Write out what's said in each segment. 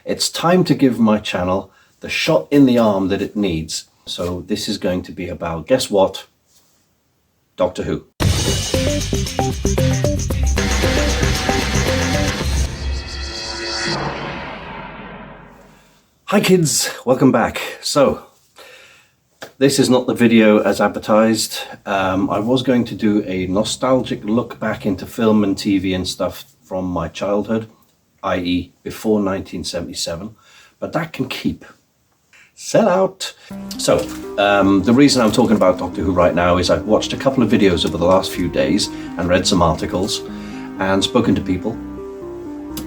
It's time to give my channel the shot in the arm that it needs. So this is going to be about, guess what? Doctor Who. Hi kids, welcome back. So this is not the video as advertised. I was going to do a nostalgic look back into film and TV and stuff from my childhood, i.e. before 1977, but that can keep. Sell out. So the reason I'm talking about Doctor Who right now is I've watched a couple of videos over the last few days and read some articles and spoken to people.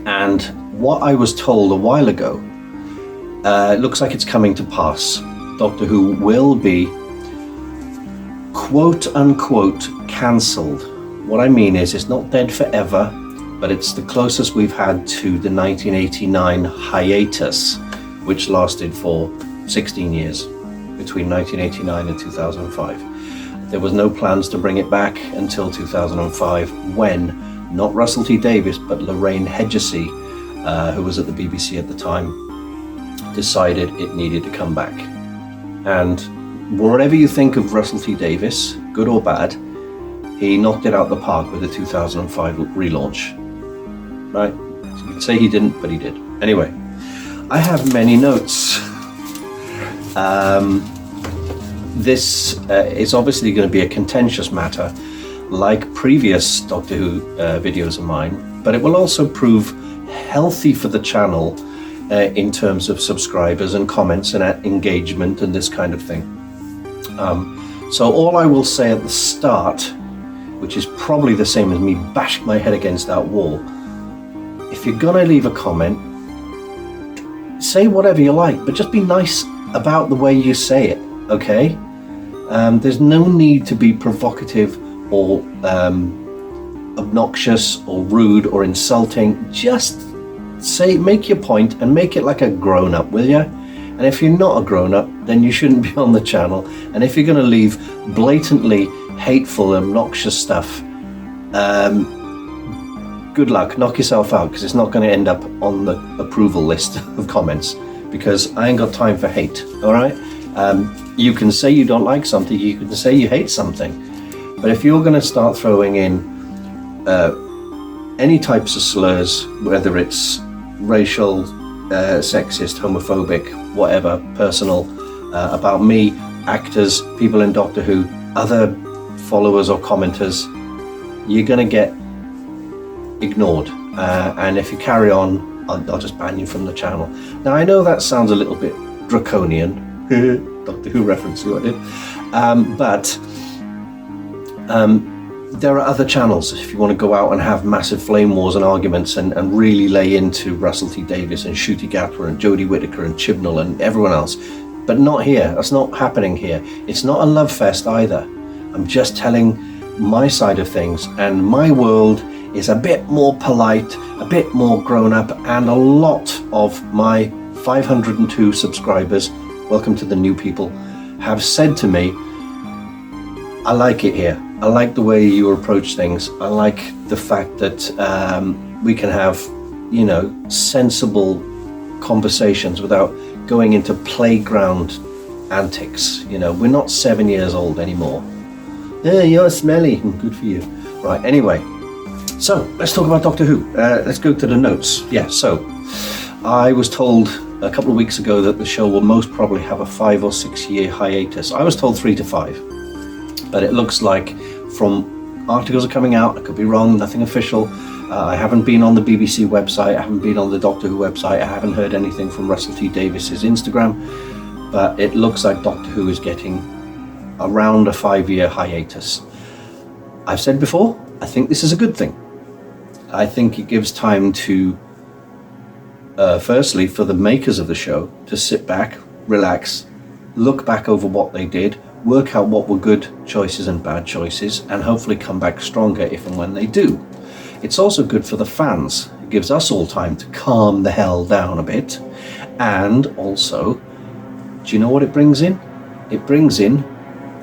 And what I was told a while ago, it looks like it's coming to pass. Doctor Who will be quote unquote cancelled. What I mean is it's not dead forever, but it's the closest we've had to the 1989 hiatus, which lasted for 16 years, between 1989 and 2005. There was no plans to bring it back until 2005 when, not Russell T Davies, but Lorraine Hedgesey, who was at the BBC at the time, decided it needed to come back. And whatever you think of Russell T Davies, good or bad, he knocked it out the park with the 2005 relaunch. Right? So you could say he didn't, but he did. Anyway, I have many notes. This is obviously going to be a contentious matter, like previous Doctor Who videos of mine, but it will also prove healthy for the channel in terms of subscribers and comments and engagement and this kind of thing. So all I will say at the start, which is probably the same as me bashing my head against that wall, if you're gonna leave a comment, say whatever you like, but just be nice about the way you say it, okay? There's no need to be provocative or obnoxious or rude or insulting. Just say, make your point and make it like a grown-up, will you? And if you're not a grown-up, then you shouldn't be on the channel. And if you're gonna leave blatantly hateful, obnoxious stuff, good luck, knock yourself out, because it's not going to end up on the approval list of comments, because I ain't got time for hate, all right? You can say you don't like something, you can say you hate something, but if you're going to start throwing in any types of slurs, whether it's racial, sexist, homophobic, whatever, personal, about me, actors, people in Doctor Who, other followers or commenters, you're going to get ignored, and if you carry on, I'll just ban you from the channel. Now I know that sounds a little bit draconian, Doctor Who reference, see what I did, but there are other channels if you want to go out and have massive flame wars and arguments and really lay into Russell T Davies and Ncuti Gatwa and Jodie Whittaker and Chibnall and everyone else, but not here. That's not happening here. It's not a love fest either. I'm just telling my side of things, and my world is a bit more polite, a bit more grown up, and a lot of my 502 subscribers, welcome to the new people, have said to me, I like it here. I like the way you approach things. I like the fact that we can have, you know, sensible conversations without going into playground antics. You know, we're not 7 years old anymore. Yeah, you're smelly. Good for you. Right, anyway. So let's talk about Doctor Who. Let's go to the notes. Yeah, so I was told a couple of weeks ago that the show will most probably have a 5 or 6 year hiatus. I was told 3 to 5, but it looks like from articles are coming out, I could be wrong, nothing official. I haven't been on the BBC website, I haven't been on the Doctor Who website, I haven't heard anything from Russell T Davies's Instagram, but it looks like Doctor Who is getting around a 5-year hiatus. I've said before, I think this is a good thing. I think it gives time to, firstly, for the makers of the show to sit back, relax, look back over what they did, work out what were good choices and bad choices, and hopefully come back stronger if and when they do. It's also good for the fans. It gives us all time to calm the hell down a bit. And also, do you know what it brings in? It brings in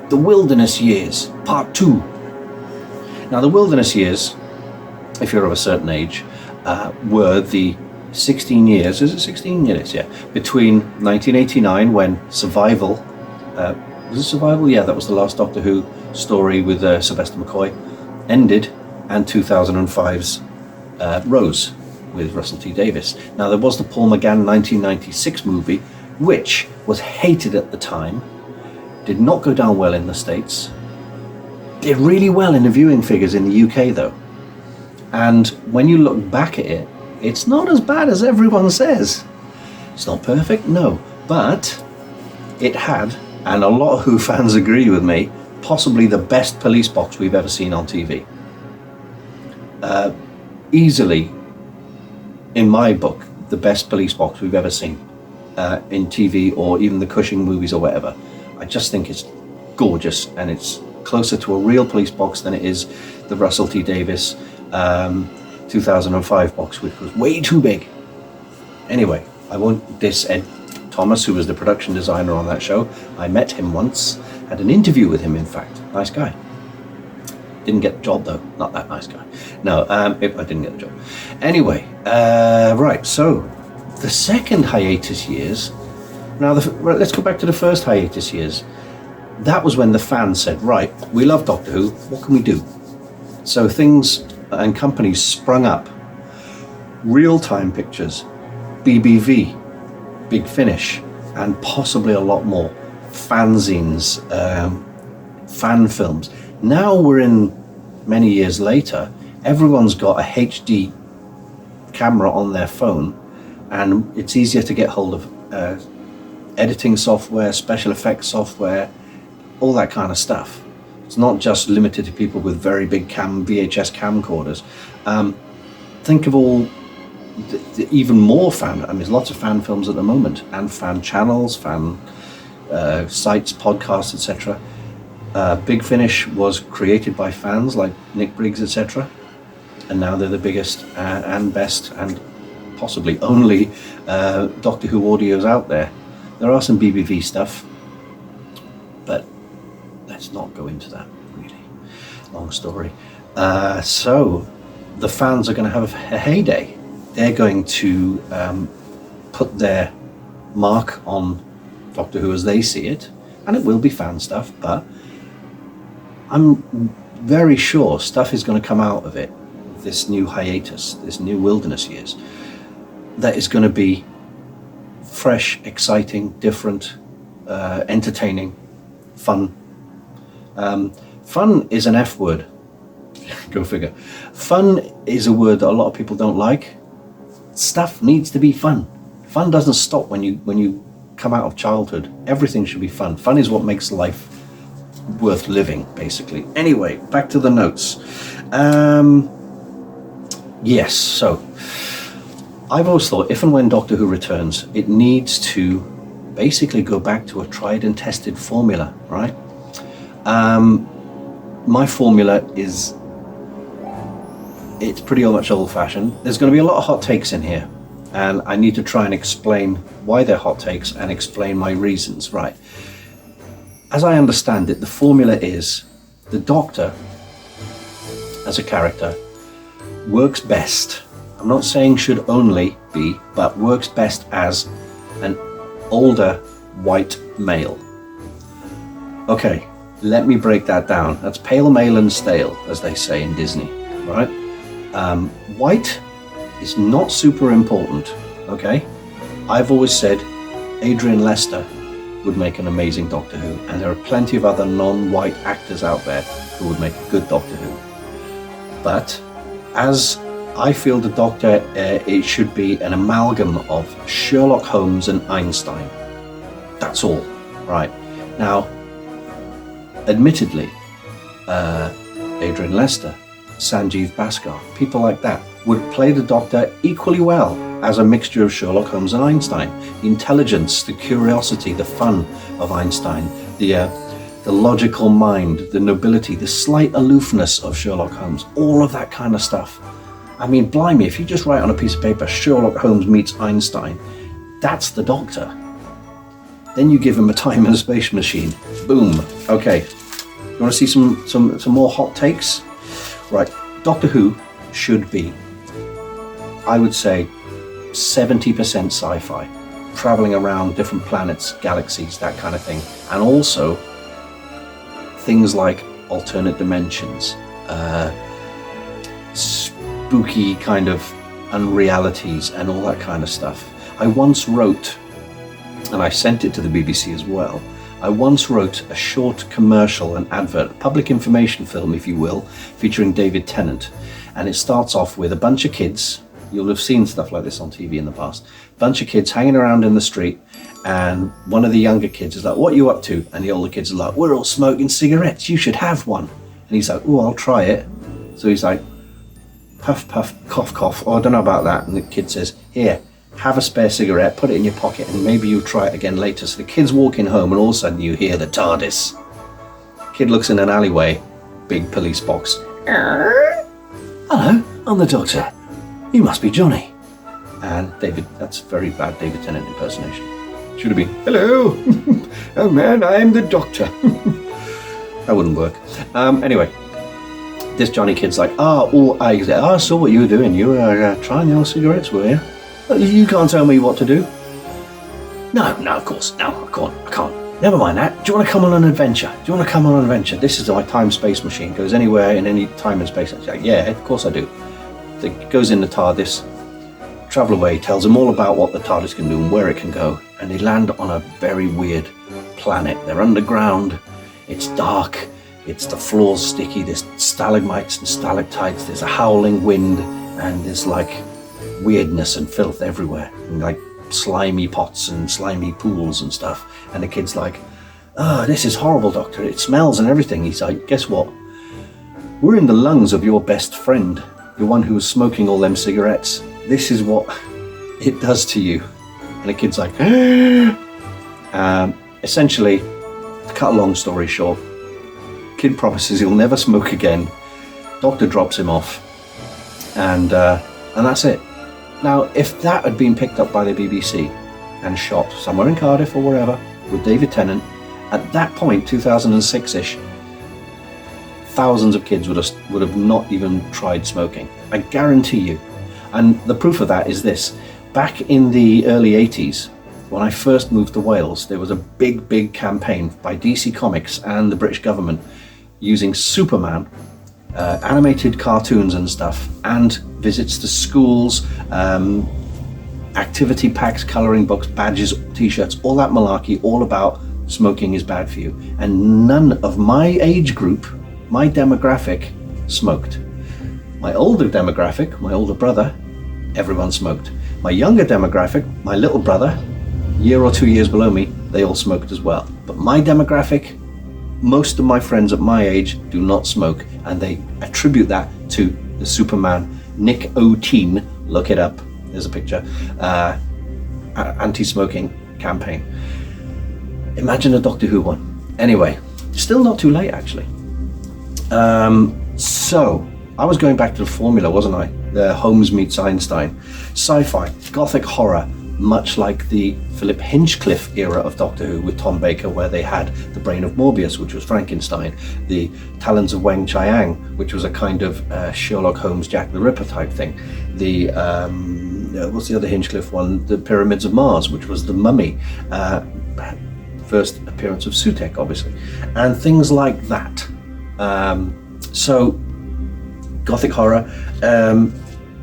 the Wilderness Years, Part 2. Now, the Wilderness Years, if you're of a certain age, were the 16 years, is it 16 years? Yeah, between 1989 when Survival, was it Survival? Yeah, that was the last Doctor Who story with Sylvester McCoy, ended, and 2005's Rose with Russell T Davies. Now there was the Paul McGann 1996 movie, which was hated at the time, did not go down well in the States, did really well in the viewing figures in the UK though. And when you look back at it, it's not as bad as everyone says. It's not perfect, no, but it had, and a lot of Who fans agree with me, possibly the best police box we've ever seen on TV. Easily, in my book, the best police box we've ever seen in TV or even the Cushing movies or whatever. I just think it's gorgeous, and it's closer to a real police box than it is the Russell T Davies 2005 box, which was way too big. Anyway, I won't diss Ed Thomas, who was the production designer on that show. I met him once, had an interview with him, in fact. Nice guy. Didn't get the job though, not that nice guy. No, I didn't get the job. Anyway, right, so the second hiatus years, now let's go back to the first hiatus years. That was when the fans said, right, we love Doctor Who, what can we do? So things and companies sprung up. Real-time pictures, BBV, Big Finish, and possibly a lot more. Fanzines, fan films. Now we're in many years later, everyone's got a HD camera on their phone, and it's easier to get hold of editing software, special effects software, all that kind of stuff. It's not just limited to people with very big VHS camcorders. Think of all the even more fan, I mean, there's lots of fan films at the moment, and fan channels, fan sites, podcasts, etc. Big Finish was created by fans like Nick Briggs, etc. And now they're the biggest and best and possibly only Doctor Who audios out there. There are some BBV stuff, but let's not go into that, really. Long story. So the fans are going to have a heyday. They're going to put their mark on Doctor Who as they see it, and it will be fan stuff, but I'm very sure stuff is going to come out of it, this new hiatus, this new wilderness years, that is going to be fresh, exciting, different, entertaining, fun. Fun is an F word. Go figure. Fun is a word that a lot of people don't like. Stuff needs to be fun. Fun doesn't stop when you come out of childhood. Everything should be fun. Fun is what makes life worth living, basically. Anyway, back to the notes. Yes, so I've always thought if and when Doctor Who returns, it needs to basically go back to a tried and tested formula, right? My formula is, it's pretty much old-fashioned. There's going to be a lot of hot takes in here, and I need to try and explain why they're hot takes and explain my reasons, right? As I understand it, the formula is the Doctor, as a character, works best, I'm not saying should only be, but works best as an older white male. Okay, let me break that down. That's pale, male and stale, as they say in Disney, right? White is not super important, okay? I've always said Adrian Lester would make an amazing Doctor Who, and there are plenty of other non-white actors out there who would make a good Doctor Who. But as I feel the Doctor, it should be an amalgam of Sherlock Holmes and Einstein. That's all, right? Now, admittedly, Adrian Lester, Sanjeev Bhaskar, people like that would play the Doctor equally well as a mixture of Sherlock Holmes and Einstein. The intelligence, the curiosity, the fun of Einstein, the logical mind, the nobility, the slight aloofness of Sherlock Holmes, all of that kind of stuff. I mean, blimey, if you just write on a piece of paper, Sherlock Holmes meets Einstein, that's the Doctor. Then you give him a time and a space machine. Boom. Okay. You want to see some more hot takes? Right. Doctor Who should be, I would say, 70% sci-fi, traveling around different planets, galaxies, that kind of thing. And also things like alternate dimensions, spooky kind of unrealities and all that kind of stuff. I once wrote, and I sent it to the BBC as well, I once wrote a short commercial, an advert, a public information film, if you will, featuring David Tennant. And it starts off with a bunch of kids. You'll have seen stuff like this on TV in the past. Bunch of kids hanging around in the street, and one of the younger kids is like, "What are you up to?" And the older kids are like, "We're all smoking cigarettes. You should have one." And he's like, "Oh, I'll try it." So he's like, puff, puff, cough, cough. Oh, I don't know about that. And the kid says, "Here, have a spare cigarette, put it in your pocket, and maybe you'll try it again later." So the kid's walking home, and all of a sudden you hear the TARDIS. Kid looks in an alleyway, big police box. "Hello, I'm the Doctor. You must be Johnny." And David, that's very bad David Tennant impersonation. Should have been, "Hello, oh man, I'm the Doctor." That wouldn't work. Anyway, this Johnny kid's like, I saw what you were doing. You were trying your cigarettes, were you? You can't tell me what to do. No, of course, no, I can't. Never mind that. Do you want to come on an adventure? This is my time-space machine. Goes anywhere in any time and space. It's like, yeah, of course I do. So it goes in the TARDIS, travel away, tells them all about what the TARDIS can do and where it can go. And they land on a very weird planet. They're underground. It's dark. It's the floor's sticky. There's stalagmites and stalactites. There's a howling wind, and there's like weirdness and filth everywhere, and like slimy pots and slimy pools and stuff. And the kid's like, "Oh, this is horrible, Doctor. It smells and everything." He's like, "Guess what? We're in the lungs of your best friend, the one who was smoking all them cigarettes. This is what it does to you." And the kid's like, essentially, to cut a long story short, kid promises he'll never smoke again. Doctor drops him off, and that's it. Now, if that had been picked up by the BBC and shot somewhere in Cardiff or wherever with David Tennant, at that point, 2006-ish, thousands of kids would have not even tried smoking. I guarantee you. And the proof of that is this. Back in the early 80s, when I first moved to Wales, there was a big campaign by DC Comics and the British government using Superman, animated cartoons and stuff, and visits to schools, activity packs, colouring books, badges, t-shirts, all that malarkey, all about smoking is bad for you. And none of my age group, my demographic, smoked. My older demographic, my older brother, everyone smoked. My younger demographic, my little brother, year or 2 years below me, they all smoked as well. But my demographic, most of my friends at my age do not smoke, and they attribute that to the Superman Nick O-Teen, look it up, there's a picture, anti-smoking campaign. Imagine a Doctor Who one. Anyway, still not too late actually. So, I was going back to the formula, wasn't I? The Holmes meets Einstein. Sci-fi, gothic horror, much like the Philip Hinchcliffe era of Doctor Who with Tom Baker, where they had the brain of Morbius, which was Frankenstein, the talons of Weng Chiang, which was a kind of Sherlock Holmes, Jack the Ripper type thing. The what's the other Hinchcliffe one? The Pyramids of Mars, which was the Mummy, first appearance of Sutekh, obviously, and things like that. So, gothic horror,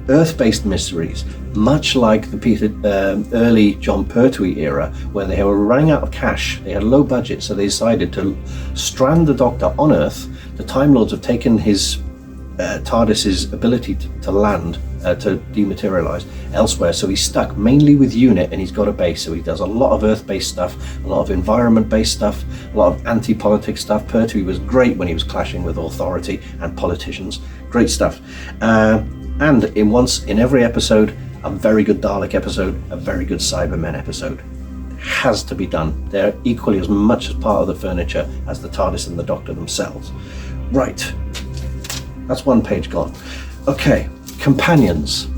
Earth-based mysteries, much like the early John Pertwee era, where they were running out of cash. They had a low budget, so they decided to strand the Doctor on Earth. The Time Lords have taken his TARDIS's ability to land, to dematerialize elsewhere, so he's stuck mainly with UNIT, and he's got a base, so he does a lot of Earth-based stuff, a lot of environment-based stuff, a lot of anti-politics stuff. Pertwee was great when he was clashing with authority and politicians. Great stuff. And in every episode, a very good Dalek episode, a very good Cybermen episode. Has to be done. They're equally as much as part of the furniture as the TARDIS and the Doctor themselves. Right. That's one page gone. Okay, companions.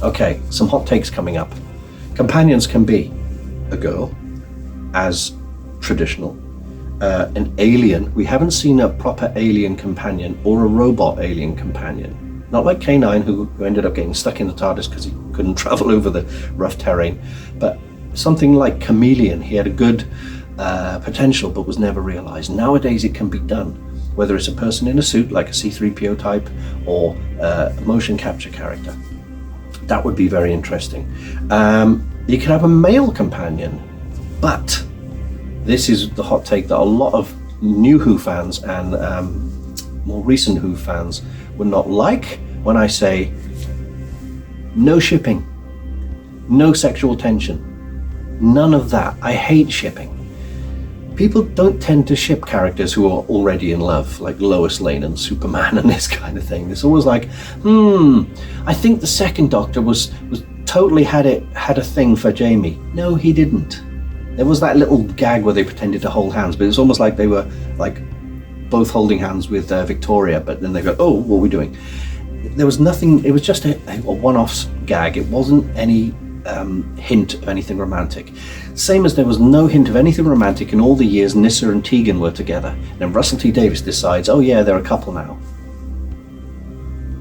Okay, some hot takes coming up. Companions can be a girl, as traditional, an alien. We haven't seen a proper alien companion or a robot alien companion. Not like K9, who ended up getting stuck in the TARDIS because he couldn't travel over the rough terrain, but something like Chameleon. He had a good potential but was never realized. Nowadays it can be done, whether it's a person in a suit like a C-3PO type or a motion capture character. That would be very interesting. You could have a male companion, but this is the hot take that a lot of new Who fans and more recent Who fans would not like when I say no shipping, no sexual tension, none of that. I hate shipping. People don't tend to ship characters who are already in love, like Lois Lane and Superman and this kind of thing. It's always like, I think the second Doctor was totally had a thing for Jamie. No, he didn't. There was that little gag where they pretended to hold hands, but it's almost like they were like both holding hands with Victoria, but then they go, oh, what are we doing? There was nothing, it was just a one-off gag. It wasn't any hint of anything romantic. Same as there was no hint of anything romantic in all the years Nyssa and Tegan were together. And then Russell T Davies decides, oh yeah, they're a couple now.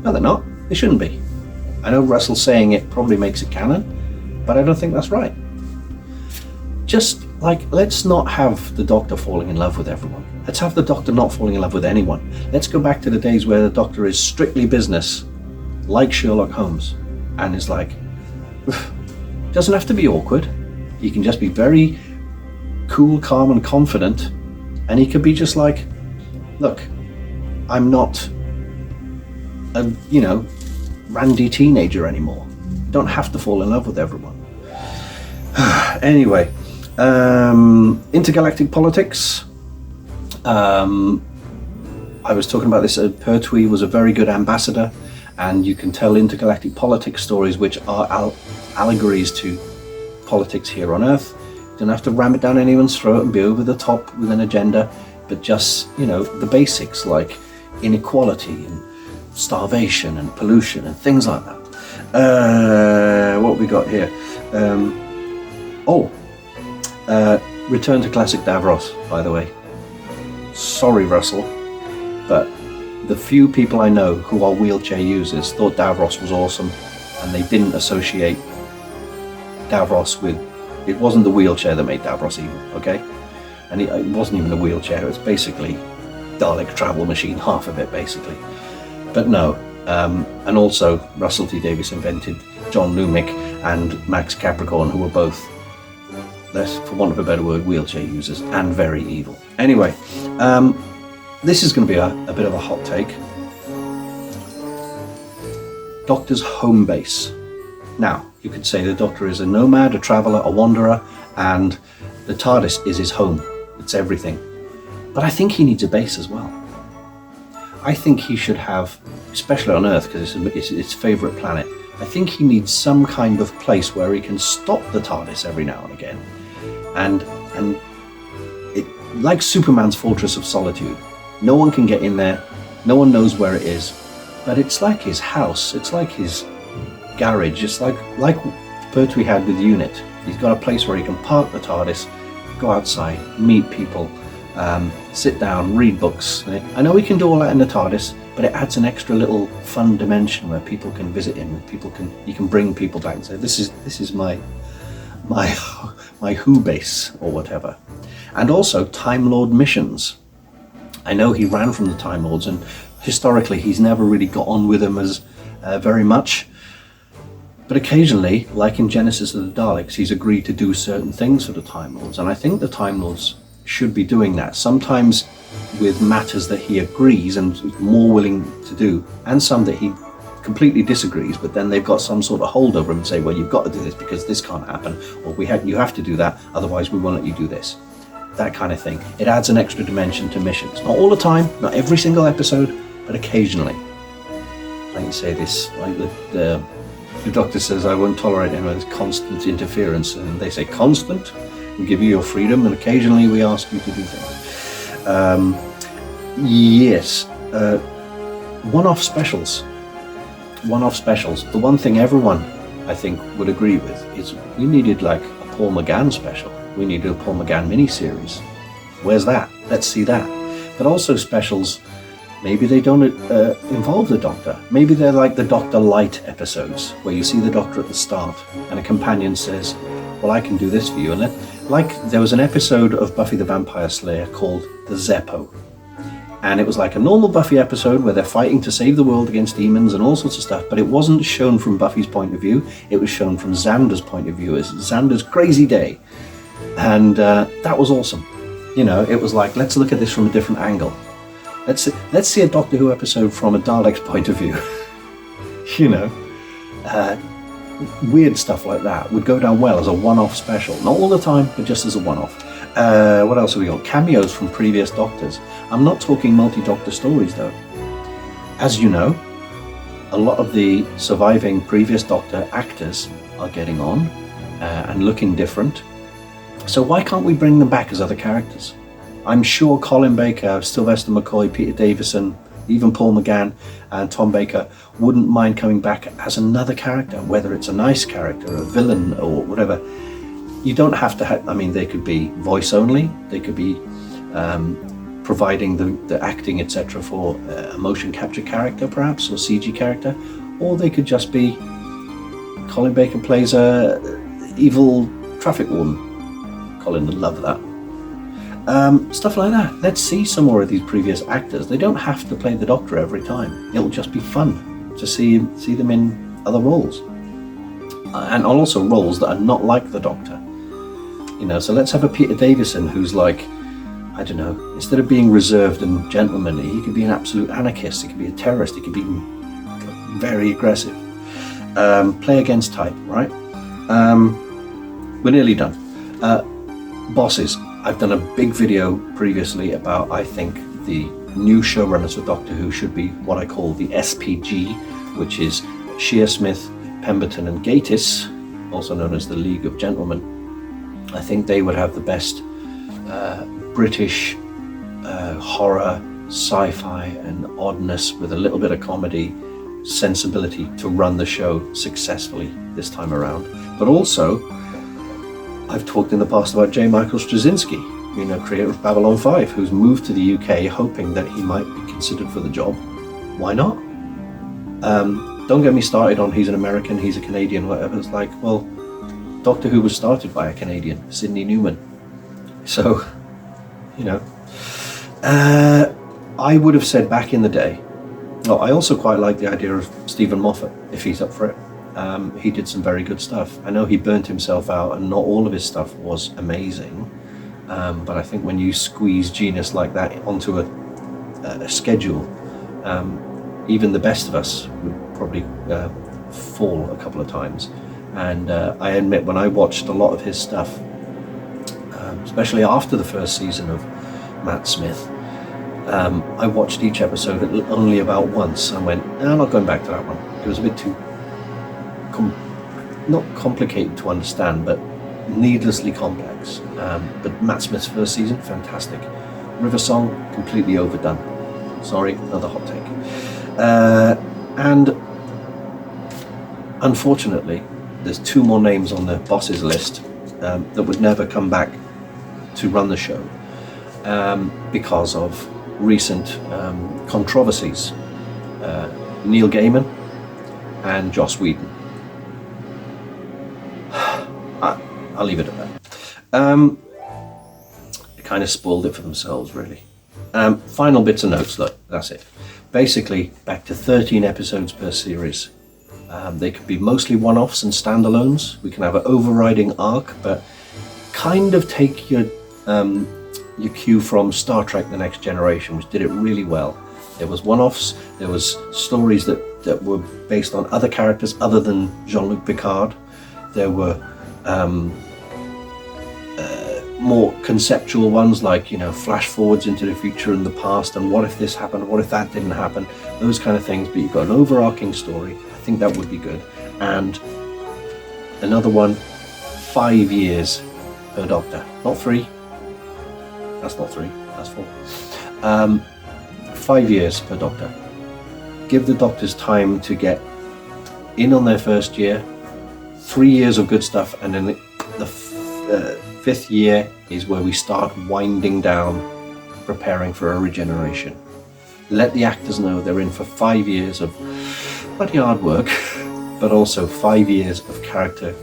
No, they're not. They shouldn't be. I know Russell saying it probably makes it canon, but I don't think that's right. Just like, let's not have the Doctor falling in love with everyone. Let's have the Doctor not falling in love with anyone. Let's go back to the days where the Doctor is strictly business, like Sherlock Holmes, and is like, doesn't have to be awkward. He can just be very cool, calm and confident, and he could be just like, look, I'm not a, randy teenager anymore. You don't have to fall in love with everyone. Anyway, intergalactic politics. I was talking about this. Pertwee was a very good ambassador, and you can tell intergalactic politics stories which are allegories to politics here on Earth. You don't have to ram it down anyone's throat and be over the top with an agenda, but just, the basics like inequality and starvation and pollution and things like that. What we got here? Return to classic Davros, by the way. Sorry, Russell, but the few people I know who are wheelchair users thought Davros was awesome, and they didn't associate Davros with, it wasn't the wheelchair that made Davros evil, okay? And it wasn't even a wheelchair, it was basically Dalek travel machine, half of it basically. But no, and also Russell T Davies invented John Lumick and Max Capricorn, who were both, for want of a better word, wheelchair users and very evil. Anyway, this is going to be a bit of a hot take. Doctor's home base. Now, you could say the Doctor is a nomad, a traveller, a wanderer, and the TARDIS is his home. It's everything. But I think he needs a base as well. I think he should have, especially on Earth, because it's his favourite planet, I think he needs some kind of place where he can stop the TARDIS every now and again. And it, like Superman's Fortress of Solitude, no one can get in there, no one knows where it is, but it's like his house, it's like his garage, it's like Pertwee had with Unit. He's got a place where he can park the TARDIS, go outside, meet people, sit down, read books. I know he can do all that in the TARDIS, but it adds an extra little fun dimension where people can visit him. You can bring people back and say, this is my Who base or whatever. And also Time Lord missions. I know he ran from the Time Lords, and historically he's never really got on with them as very much. But occasionally, like in Genesis of the Daleks, he's agreed to do certain things for the Time Lords, and I think the Time Lords should be doing that, sometimes with matters that he agrees and is more willing to do, and some that he completely disagrees, but then they've got some sort of hold over him and say, well, you've got to do this because this can't happen, or you have to do that, otherwise we won't let you do this. That kind of thing. It adds an extra dimension to missions. Not all the time, not every single episode, but occasionally. Like you say this, like the Doctor says, I won't tolerate any of this constant interference, and they say, constant? We give you your freedom, and occasionally we ask you to do things. Yes. One-off specials. One-off specials. The one thing everyone, I think, would agree with is we needed like a Paul McGann special. We needed a Paul McGann miniseries. Where's that? Let's see that. But also specials Maybe they don't involve the Doctor. Maybe they're like the Doctor Light episodes, where you see the Doctor at the start and a companion says, well, I can do this for you. And there was an episode of Buffy the Vampire Slayer called The Zeppo. And it was like a normal Buffy episode where they're fighting to save the world against demons and all sorts of stuff, but it wasn't shown from Buffy's point of view. It was shown from Xander's point of view as Xander's crazy day. And that was awesome. You know, it was like, let's look at this from a different angle. Let's see a Doctor Who episode from a Dalek's point of view. You know, weird stuff like that would go down well as a one-off special. Not all the time, but just as a one-off. What else have we got? Cameos from previous Doctors. I'm not talking multi-Doctor stories though. As you know, a lot of the surviving previous Doctor actors are getting on and looking different. So why can't we bring them back as other characters? I'm sure Colin Baker, Sylvester McCoy, Peter Davison, even Paul McGann and Tom Baker wouldn't mind coming back as another character, whether it's a nice character, a villain or whatever. You don't have to have, I mean, they could be voice only, they could be providing the acting, etc. for a motion capture character perhaps, or CG character, or they could just be Colin Baker plays a evil traffic warden. Colin would love that. Stuff like that. Let's see some more of these previous actors. They don't have to play the Doctor every time. It'll just be fun to see them in other roles, and also roles that are not like the Doctor. You know, so let's have a Peter Davison who's like, I don't know, instead of being reserved and gentlemanly, he could be an absolute anarchist. He could be a terrorist. He could be very aggressive. Play against type, right? We're nearly done. Bosses. I've done a big video previously about, I think, the new showrunners for Doctor Who should be what I call the SPG, which is Shearsmith, Pemberton and Gatiss, also known as the League of Gentlemen. I think they would have the best British horror, sci-fi and oddness with a little bit of comedy sensibility to run the show successfully this time around. But also, I've talked in the past about J. Michael Straczynski, you know, creator of Babylon 5, who's moved to the UK hoping that he might be considered for the job. Why not? Don't get me started on he's an American, he's a Canadian, whatever. It's like, well, Doctor Who was started by a Canadian, Sidney Newman. So, you know, I would have said back in the day, well, I also quite like the idea of Stephen Moffat, if he's up for it. He did some very good stuff. I know he burnt himself out and not all of his stuff was amazing, but I think when you squeeze genius like that onto a schedule, even the best of us would probably fall a couple of times. And I admit, when I watched a lot of his stuff, especially after the first season of Matt Smith, I watched each episode only about once and went, no, I'm not going back to that one. It was a bit too not complicated to understand, but needlessly complex. But Matt Smith's first season, fantastic. River Song, completely overdone. Sorry, another hot take. And unfortunately, there's two more names on the bosses list that would never come back to run the show because of recent controversies. Neil Gaiman and Joss Whedon. I'll leave it at that. They kind of spoiled it for themselves, really. Final bits of notes, look, that's it. Basically, back to 13 episodes per series. They could be mostly one-offs and standalones. We can have an overriding arc, but kind of take your cue from Star Trek The Next Generation, which did it really well. There was one-offs, there was stories that were based on other characters other than Jean-Luc Picard. There were more conceptual ones, like, you know, flash forwards into the future and the past, and what if this happened, what if that didn't happen, those kind of things. But you've got an overarching story. I think that would be good. And another one, 5 years per Doctor, not 3. That's not 3, that's 4. 5 years per Doctor. Give the Doctors time to get in on their first year, 3 years of good stuff, and then the fifth year is where we start winding down, preparing for a regeneration. let the actors know they're in for 5 years of bloody hard work, but also 5 years of character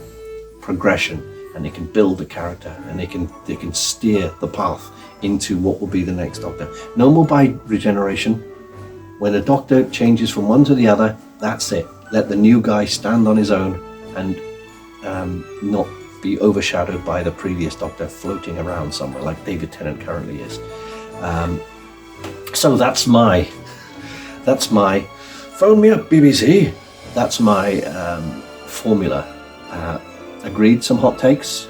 progression, and they can build a character, and they can steer the path into what will be the next Doctor. No more by regeneration. When a Doctor changes from one to the other, that's it. Let the new guy stand on his own and not be overshadowed by the previous Doctor floating around somewhere like David Tennant currently is. So that's my phone me up, BBC. That's my formula. Agreed, some hot takes.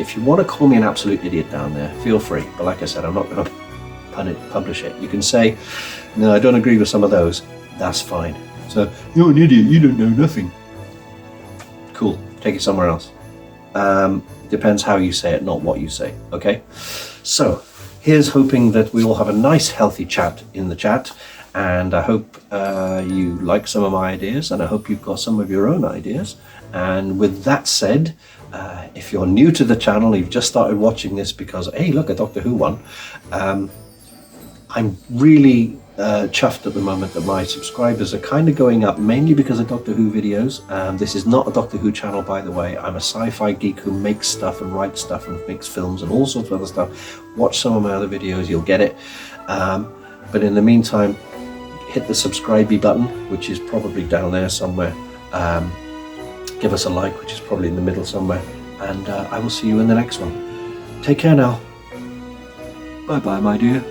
If you want to call me an absolute idiot down there, feel free. But like I said, I'm not going to publish it. You can say, no, I don't agree with some of those. That's fine. So, you're an idiot, you don't know nothing. Cool, take it somewhere else. Depends how you say it, not what you say, okay? So, here's hoping that we all have a nice, healthy chat in the chat. And I hope you like some of my ideas, and I hope you've got some of your own ideas. And with that said, if you're new to the channel, you've just started watching this because, hey, look, a Doctor Who one. I'm really chuffed at the moment that my subscribers are kind of going up, mainly because of Doctor Who videos. This is not a Doctor Who channel, by the way. I'm a sci-fi geek who makes stuff and writes stuff and makes films and all sorts of other stuff. Watch some of my other videos, you'll get it. But in the meantime, hit the subscribe button, which is probably down there somewhere. Give us a like, which is probably in the middle somewhere. And I will see you in the next one. Take care now. Bye-bye, my dear.